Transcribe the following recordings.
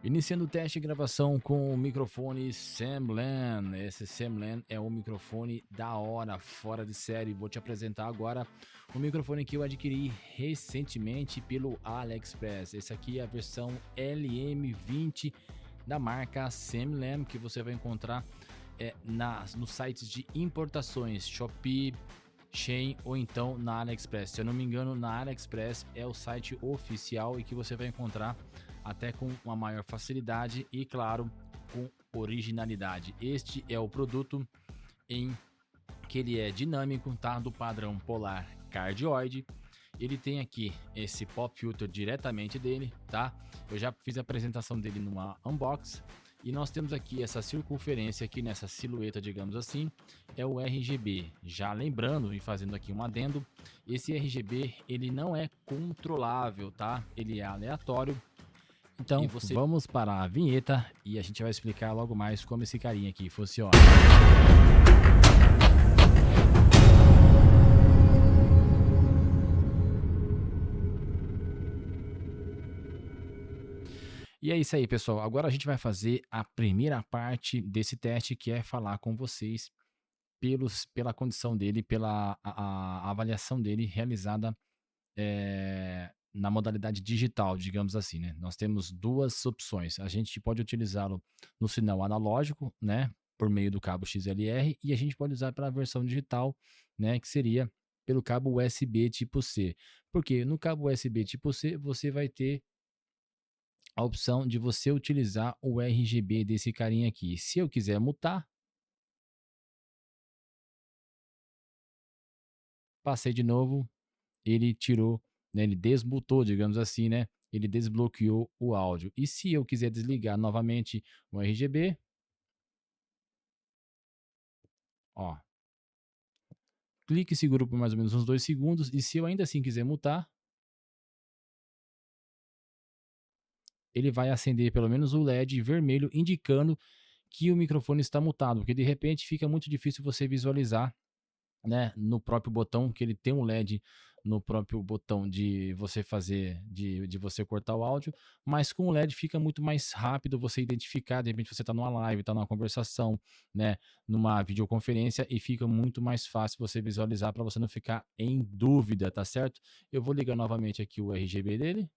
Iniciando o teste de gravação com o microfone Samlen. Esse Samlen é um microfone da hora, fora de série. Vou te apresentar agora o microfone que eu adquiri recentemente pelo AliExpress. Esse aqui é a versão LM20 da marca Samlen, que você vai encontrar nos sites de importações Shopee, Shein ou então na AliExpress. Se eu não me engano, na AliExpress é o site oficial e que você vai encontrar até com uma maior facilidade e, claro, com originalidade. Este é o produto em que ele é dinâmico, tá? Do padrão polar cardioide. Ele tem aqui esse pop filter diretamente dele, tá? Eu já fiz a apresentação dele numa unbox. E nós temos aqui essa circunferência aqui nessa silhueta, digamos assim, é o RGB. Já lembrando e fazendo aqui um adendo, esse RGB ele não é controlável, tá? Ele é aleatório. Então, vamos para a vinheta e a gente vai explicar logo mais como esse carinha aqui funciona. E é isso aí, pessoal. Agora a gente vai fazer a primeira parte desse teste, que é falar com vocês pela condição dele, pela a avaliação dele realizada na modalidade digital, digamos assim, né? Nós temos duas opções. A gente pode utilizá-lo no sinal analógico, né? Por meio do cabo XLR, e a gente pode usar pela versão digital, né? Que seria pelo cabo USB tipo C. Porque no cabo USB tipo C você vai ter a opção de você utilizar o RGB desse carinha aqui. Se eu quiser mutar, passei de novo, ele tirou, né, ele desmutou, digamos assim, né? Ele desbloqueou o áudio. E se eu quiser desligar novamente o RGB, ó, clique e seguro por mais ou menos uns 2 segundos. E se eu ainda assim quiser mutar, ele vai acender pelo menos o LED vermelho indicando que o microfone está mutado, porque de repente fica muito difícil você visualizar, né, no próprio botão, que ele tem um LED no próprio botão de você fazer, de você cortar o áudio, mas com o LED fica muito mais rápido você identificar, de repente você está numa live, está numa conversação, né, numa videoconferência e fica muito mais fácil você visualizar para você não ficar em dúvida, tá certo? Eu vou ligar novamente aqui o RGB dele.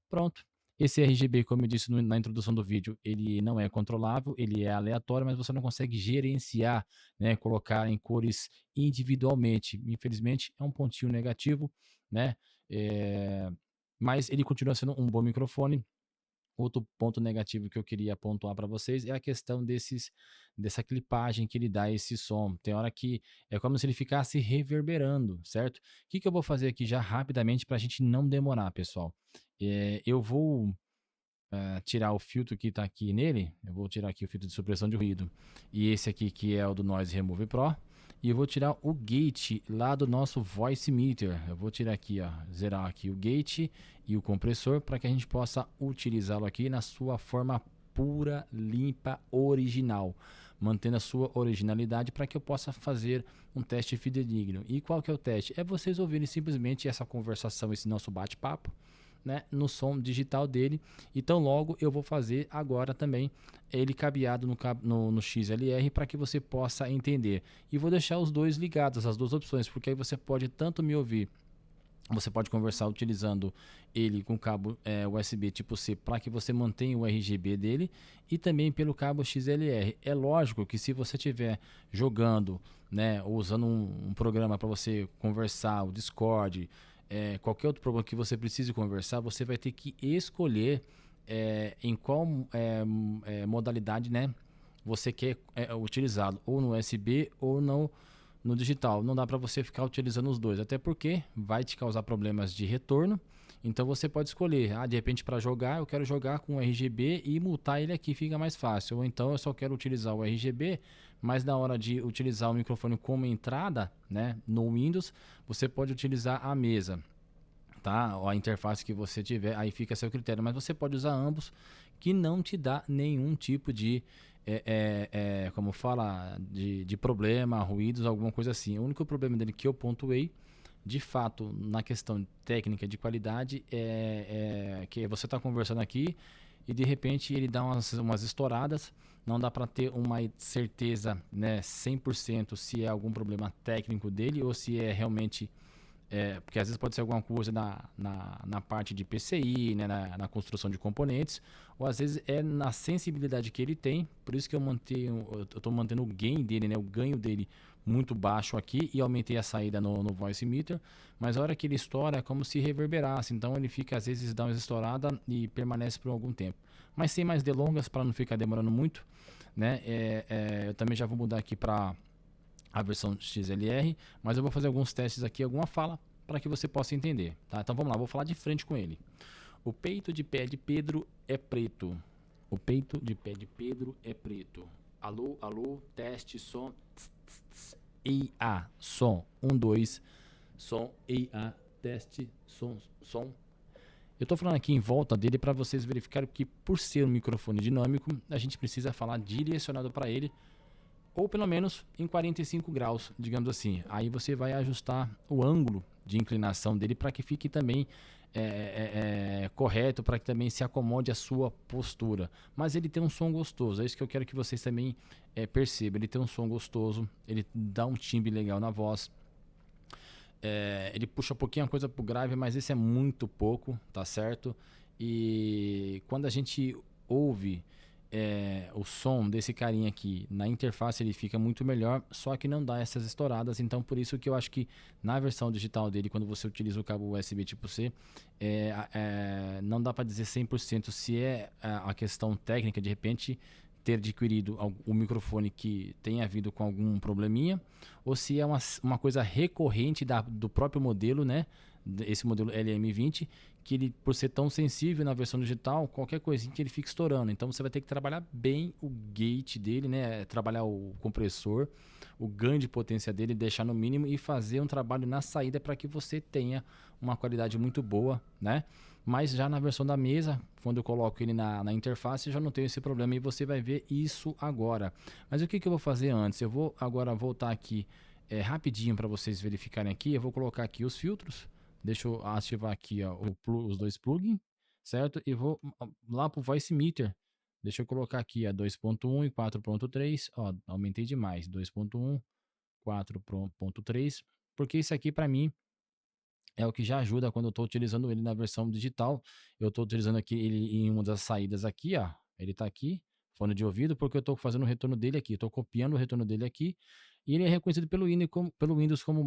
Pronto. Esse RGB, como eu disse na introdução do vídeo, ele não é controlável, ele é aleatório, mas você não consegue gerenciar, né, colocar em cores individualmente. Infelizmente, é um pontinho negativo, né? É, mas ele continua sendo um bom microfone. Outro ponto negativo que eu queria pontuar para vocês é a questão dessa clipagem que ele dá esse som. Tem hora que é como se ele ficasse reverberando, certo? O que, que eu vou fazer aqui já rapidamente para a gente não demorar, pessoal? Eu vou tirar o filtro que está aqui nele. Eu vou tirar aqui o filtro de supressão de ruído. E esse aqui que é o do Noise Remove Pro. E eu vou tirar o gate lá do nosso Voice Meter. Eu vou tirar aqui, ó, zerar aqui o gate e o compressor para que a gente possa utilizá-lo aqui na sua forma pura, limpa, original, mantendo a sua originalidade para que eu possa fazer um teste fidedigno. E qual que é o teste? É vocês ouvirem simplesmente essa conversação, esse nosso bate-papo, né, no som digital dele. Então logo eu vou fazer agora também ele cabeado no XLR para que você possa entender. E vou deixar os dois ligados, as duas opções, porque aí você pode tanto me ouvir, você pode conversar utilizando ele com cabo USB tipo C para que você mantenha o RGB dele e também pelo cabo XLR. É lógico que se você estiver jogando, né, ou usando um programa para você conversar, o Discord, qualquer outro programa que você precise conversar, você vai ter que escolher em qual modalidade, né, você quer utilizá-lo, ou no USB ou no digital. Não dá para você ficar utilizando os dois, até porque vai te causar problemas de retorno. Então você pode escolher, de repente para jogar, eu quero jogar com o RGB e mutar ele aqui, fica mais fácil. Ou então eu só quero utilizar o RGB, mas na hora de utilizar o microfone como entrada, né, no Windows, você pode utilizar a mesa, tá? Ou a interface que você tiver, aí fica a seu critério. Mas você pode usar ambos, que não te dá nenhum tipo de, como fala, de problema, ruídos, alguma coisa assim. O único problema dele que eu pontuei, de fato, na questão técnica de qualidade, que você está conversando aqui e de repente ele dá umas estouradas. Não dá para ter uma certeza, né, 100% se é algum problema técnico dele ou se é realmente porque às vezes pode ser alguma coisa na parte de PCI, né, na construção de componentes, ou às vezes é na sensibilidade que ele tem. Por isso que eu estou mantendo o gain dele, né, o ganho dele muito baixo aqui, e aumentei a saída no voice meter. Mas a hora que ele estoura é como se reverberasse, então ele fica, às vezes dá uma estourada e permanece por algum tempo. Mas sem mais delongas, para não ficar demorando muito, né, eu também já vou mudar aqui para a versão XLR, mas eu vou fazer alguns testes aqui, alguma fala, para que você possa entender, tá? Então vamos lá, vou falar de frente com ele. O peito de pé de Pedro é preto. O peito de pé de Pedro é preto. Alô, alô, teste, som. Tss, tss, tss. IA, som. 1, 2, som. IA, teste, som, som. Eu estou falando aqui em volta dele para vocês verificarem que, por ser um microfone dinâmico, a gente precisa falar direcionado para ele, ou pelo menos em 45 graus, digamos assim. Aí você vai ajustar o ângulo de inclinação dele para que fique também correto, para que também se acomode a sua postura. Mas ele tem um som gostoso, é isso que eu quero que vocês também percebam. Ele tem um som gostoso, ele dá um timbre legal na voz. Ele puxa um pouquinho a coisa pro grave, mas esse é muito pouco, tá certo? E quando a gente ouve o som desse carinha aqui na interface, ele fica muito melhor, só que não dá essas estouradas. Então por isso que eu acho que na versão digital dele, quando você utiliza o cabo USB tipo C, não dá para dizer 100% se é a questão técnica, de repente ter adquirido o microfone que tenha havido com algum probleminha, ou se é uma coisa recorrente do próprio modelo, né? Esse modelo LM20, que ele, por ser tão sensível na versão digital, qualquer coisinha que ele fica estourando. Então você vai ter que trabalhar bem o gate dele, né? Trabalhar o compressor, o ganho de potência dele, deixar no mínimo e fazer um trabalho na saída para que você tenha uma qualidade muito boa, né? Mas já na versão da mesa, quando eu coloco ele na interface, já não tenho esse problema e você vai ver isso agora. Mas o que eu vou fazer antes? Eu vou agora voltar aqui rapidinho para vocês verificarem aqui. Eu vou colocar aqui os filtros. Deixa eu ativar aqui ó, os dois plugins, certo? E vou lá para o Voice Meter. Deixa eu colocar aqui a 2.1 e 4.3. Ó, aumentei demais. 2.1, 4.3. Porque isso aqui para mim é o que já ajuda quando eu estou utilizando ele na versão digital. Eu estou utilizando aqui ele em uma das saídas aqui, ó. Ele está aqui, fone de ouvido, porque eu estou fazendo o retorno dele aqui. Estou copiando o retorno dele aqui. E ele é reconhecido pelo Windows como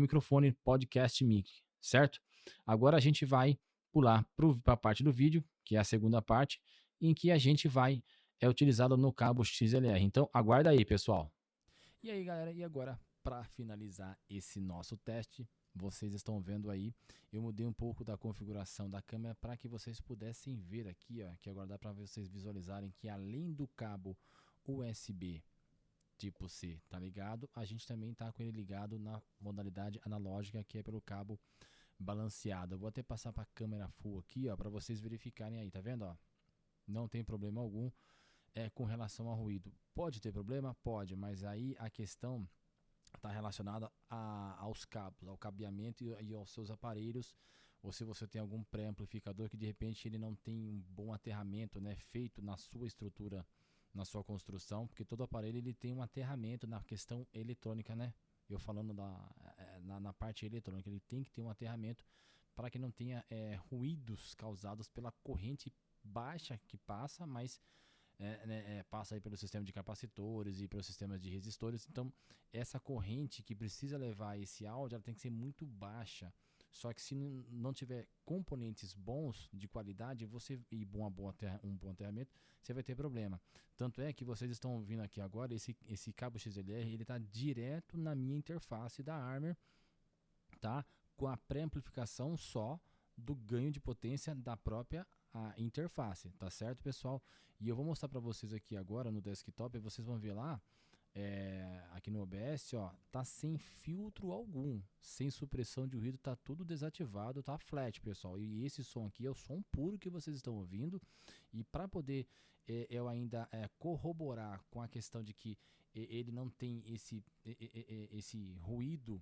microfone podcast mic, certo? Agora a gente vai pular para a parte do vídeo, que é a segunda parte, em que a gente vai utilizá-lo no cabo XLR. Então aguarda aí, pessoal. E aí, galera, e agora, para finalizar esse nosso teste, vocês estão vendo aí, eu mudei um pouco da configuração da câmera para que vocês pudessem ver aqui, ó, que agora dá para vocês visualizarem que além do cabo USB tipo C, tá ligado? A gente também tá com ele ligado na modalidade analógica, que é pelo cabo balanceado. Eu vou até passar para a câmera full aqui, ó, para vocês verificarem aí, tá vendo, ó? Não tem problema algum com relação ao ruído. Pode ter problema? Pode, mas aí a questão está relacionada aos cabos, ao cabeamento e aos seus aparelhos, ou se você tem algum pré-amplificador que de repente ele não tem um bom aterramento, né, feito na sua estrutura, na sua construção, porque todo aparelho ele tem um aterramento na questão eletrônica, né? Eu falando na parte eletrônica, ele tem que ter um aterramento para que não tenha ruídos causados pela corrente baixa que passa, mas né, passa aí pelo sistema de capacitores e pelos sistemas de resistores. Então, essa corrente que precisa levar esse áudio, ela tem que ser muito baixa. Só que se não tiver componentes bons de qualidade, um bom aterramento, você vai ter problema. Tanto é que vocês estão ouvindo aqui agora, esse cabo XLR, ele está direto na minha interface da Armor, tá? Com a pré-amplificação só do ganho de potência da própria interface, tá certo, pessoal? E eu vou mostrar para vocês aqui agora no desktop, e vocês vão ver lá, aqui no OBS, ó, tá sem filtro algum, sem supressão de ruído, tá tudo desativado, tá flat, pessoal. E esse som aqui é o som puro que vocês estão ouvindo. E para poder eu ainda corroborar com a questão de que ele não tem esse ruído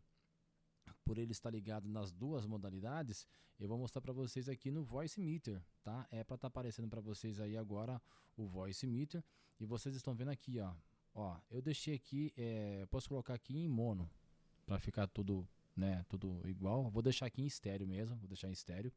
por ele estar ligado nas duas modalidades, eu vou mostrar para vocês aqui no Voice Meter, tá? É para estar aparecendo para vocês aí agora o Voice Meter, e vocês estão vendo aqui, ó, eu deixei aqui, eu posso colocar aqui em mono, para ficar tudo, né, tudo igual. Vou deixar aqui em estéreo mesmo, vou deixar em estéreo.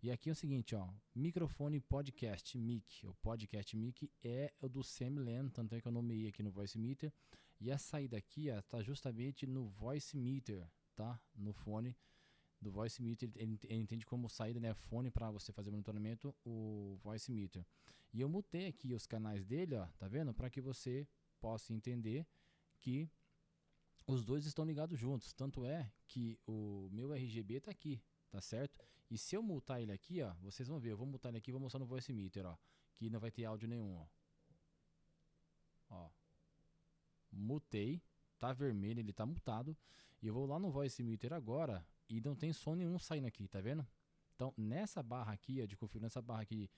E aqui é o seguinte, ó, microfone podcast mic. O podcast mic é o do Semilan, tanto é que eu nomeei aqui no Voice Meter. E a saída aqui, ó, tá justamente no Voice Meter, tá? No fone do Voice Meter, ele entende como saída, né, fone para você fazer monitoramento, o Voice Meter. E eu mutei aqui os canais dele, ó, tá vendo? Para que você possa entender que os dois estão ligados juntos. Tanto é que o meu RGB tá aqui, tá certo? E se eu mutar ele aqui, ó, vocês vão ver, eu vou mutar ele aqui e vou mostrar no Voice Meter, ó, que não vai ter áudio nenhum, ó. Mutei, tá vermelho, ele tá mutado, e eu vou lá no Voice Meter agora e não tem som nenhum saindo aqui, tá vendo? Então, nessa barra aqui, ó, de configuração, nessa barra aqui,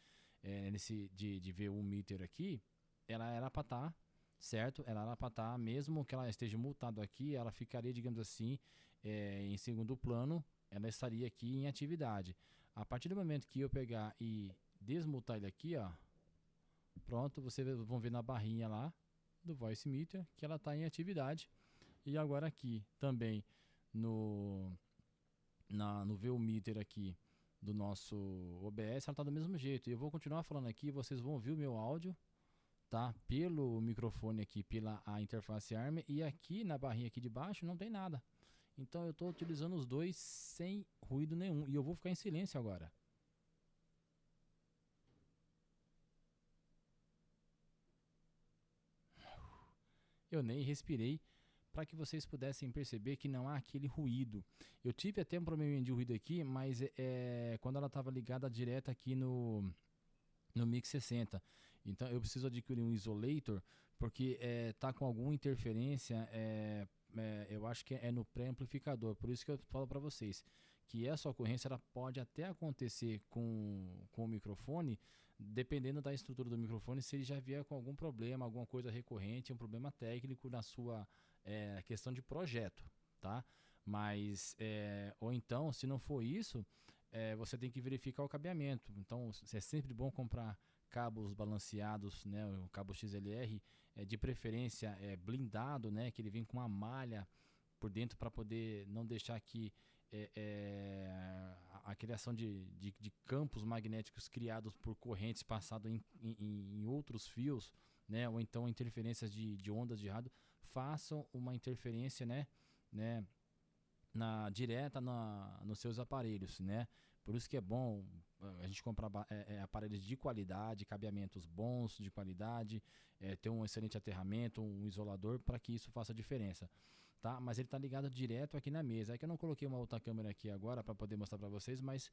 nesse de V1 meter aqui, ela era para estar, certo? Ela era para estar, mesmo que ela esteja mutado aqui, ela ficaria, digamos assim, em segundo plano, ela estaria aqui em atividade. A partir do momento que eu pegar e desmutar ele aqui, ó, pronto, vocês vão ver na barrinha lá do Voice Meter que ela está em atividade. E agora aqui também no VU Meter aqui do nosso OBS, ela está do mesmo jeito. E eu vou continuar falando aqui, vocês vão ouvir o meu áudio, tá? Pelo microfone aqui, pela a interface ARM, e aqui na barrinha aqui de baixo não tem nada. Então eu estou utilizando os dois sem ruído nenhum. E eu vou ficar em silêncio agora. Eu nem respirei para que vocês pudessem perceber que não há aquele ruído. Eu tive até um probleminha de ruído aqui, mas quando ela estava ligada direto aqui no Mix 60. Então eu preciso adquirir um isolator, porque tá com alguma interferência, eu acho que é no pré-amplificador. Por isso que eu falo para vocês que essa ocorrência ela pode até acontecer com o microfone, dependendo da estrutura do microfone, se ele já vier com algum problema, alguma coisa recorrente, um problema técnico na sua questão de projeto, tá? Mas, ou então, se não for isso, você tem que verificar o cabeamento. Então, é sempre bom comprar cabos balanceados, né? O cabo XLR, de preferência blindado, né? Que ele vem com uma malha por dentro para poder não deixar que a criação de campos magnéticos criados por correntes passado em outros fios, né? Ou então interferências de ondas de rádio façam uma interferência, né? Direta nos seus aparelhos, né? Por isso que é bom a gente comprar aparelhos de qualidade, cabeamentos bons de qualidade, ter um excelente aterramento, um isolador, para que isso faça diferença, tá? Mas ele está ligado direto aqui na mesa. É que eu não coloquei uma outra câmera aqui agora para poder mostrar para vocês, mas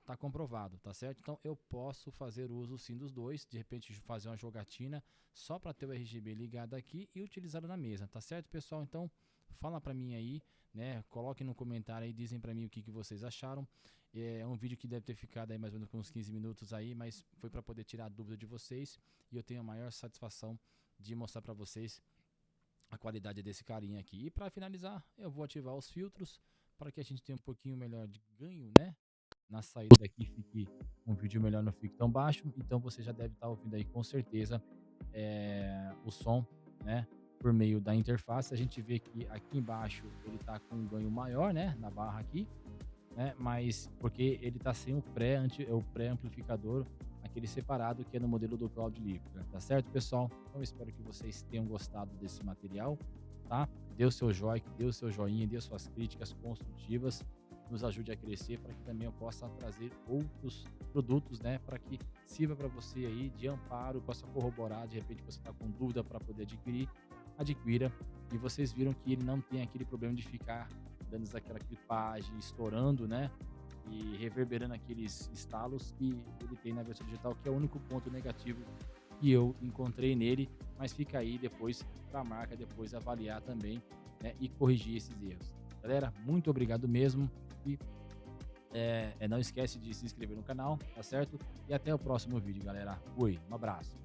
tá comprovado, tá certo? Então eu posso fazer uso sim dos dois, de repente fazer uma jogatina só para ter o RGB ligado aqui e utilizá-lo na mesa, tá certo, pessoal? Então fala para mim aí, né? Coloquem no comentário aí, dizem para mim o que vocês acharam. É um vídeo que deve ter ficado aí mais ou menos com uns 15 minutos aí, mas foi para poder tirar a dúvida de vocês, e eu tenho a maior satisfação de mostrar para vocês a qualidade desse carinha aqui. E para finalizar, eu vou ativar os filtros para que a gente tenha um pouquinho melhor de ganho, né? Na saída daqui fique um vídeo melhor, não fique tão baixo. Então você já deve estar ouvindo aí com certeza o som, né? Por meio da interface. A gente vê que aqui embaixo ele está com um ganho maior, né? Na barra aqui, né? Mas porque ele está sem o pré-amplificador, aquele separado que é no modelo do Cloud Livre, tá certo, pessoal? Então eu espero que vocês tenham gostado desse material, tá? Dê o seu joinha, dê o seu joinha, dê suas críticas construtivas, nos ajude a crescer para que também eu possa trazer outros produtos, né? Para que sirva para você aí de amparo, possa corroborar, de repente você está com dúvida para poder adquirir, adquira. E vocês viram que ele não tem aquele problema de ficar dando aquela clipagem, estourando, né? E reverberando aqueles estalos que ele tem na versão digital, que é o único ponto negativo que eu encontrei nele, mas fica aí depois para a marca depois avaliar também, né, e corrigir esses erros. Galera, muito obrigado mesmo, e não esquece de se inscrever no canal, tá certo? E até o próximo vídeo, galera. Fui, um abraço.